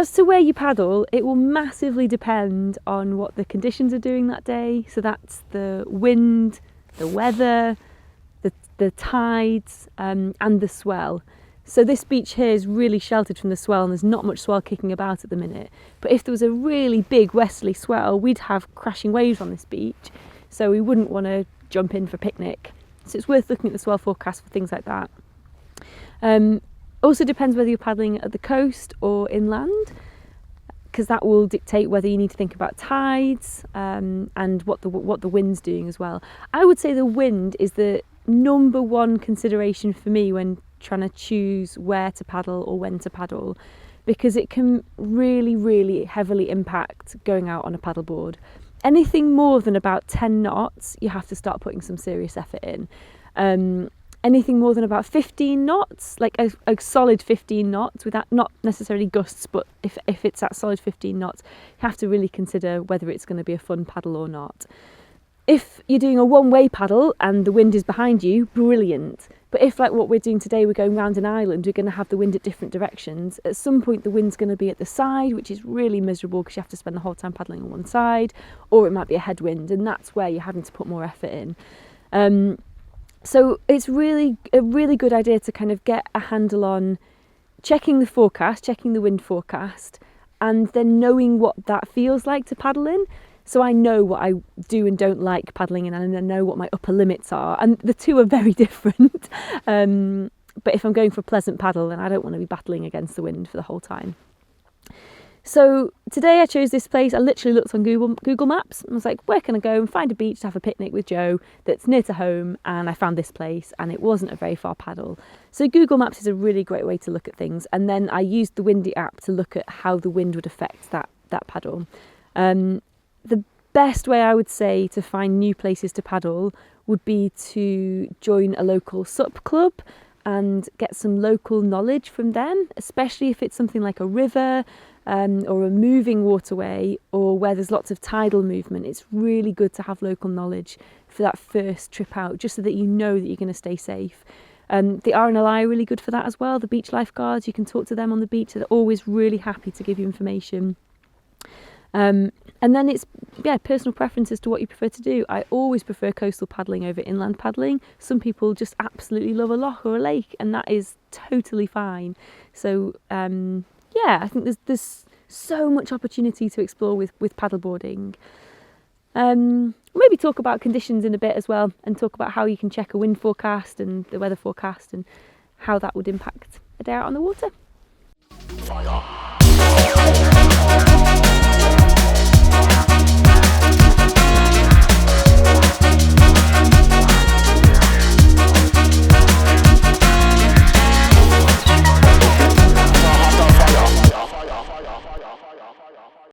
As to where you paddle, it will massively depend on what the conditions are doing that day. So that's the wind, the weather, the tides, and the swell. So this beach here is really sheltered from the swell, and there's not much swell kicking about at the minute. But if there was a really big westerly swell, we'd have crashing waves on this beach, so we wouldn't want to jump in for a picnic. So it's worth looking at the swell forecast for things like that. Also depends whether you're paddling at the coast or inland, because that will dictate whether you need to think about tides and what the wind's doing as well. I would say the wind is the number one consideration for me when trying to choose where to paddle or when to paddle, because it can really, really heavily impact going out on a paddleboard. Anything more than about 10 knots, you have to start putting some serious effort in. Anything more than about 15 knots, like a solid 15 knots, without not necessarily gusts, but if it's that solid 15 knots, you have to really consider whether it's going to be a fun paddle or not. If you're doing a one-way paddle and the wind is behind you, brilliant. But if, like what we're doing today, we're going round an island, we're going to have the wind at different directions. At some point the wind's going to be at the side, which is really miserable because you have to spend the whole time paddling on one side, or it might be a headwind, and that's where you're having to put more effort in. So it's really a really good idea to kind of get a handle on checking the forecast, checking the wind forecast, and then knowing what that feels like to paddle in. So I know what I do and don't like paddling in, and I know what my upper limits are, and the two are very different. But if I'm going for a pleasant paddle, then I don't want to be battling against the wind for the whole time. So today I chose this place. I literally looked on Google Maps and was like, where can I go and find a beach to have a picnic with Joe that's near to home? And I found this place, and it wasn't a very far paddle. So Google Maps is a really great way to look at things. And then I used the Windy app to look at how the wind would affect that paddle. The best way I would say to find new places to paddle would be to join a local SUP club and get some local knowledge from them, especially if it's something like a river or a moving waterway, or where there's lots of tidal movement. It's really good to have local knowledge for that first trip out, just so that you know that you're going to stay safe. The RNLI are really good for that as well. The beach lifeguards, you can talk to them on the beach. They're always really happy to give you information. And then it's personal preference as to what you prefer to do. I always prefer coastal paddling over inland paddling. Some people just absolutely love a loch or a lake, and that is totally fine. So I think there's so much opportunity to explore with paddleboarding. Maybe talk about conditions in a bit as well, and talk about how you can check a wind forecast and the weather forecast and how that would impact a day out on the water. Fire.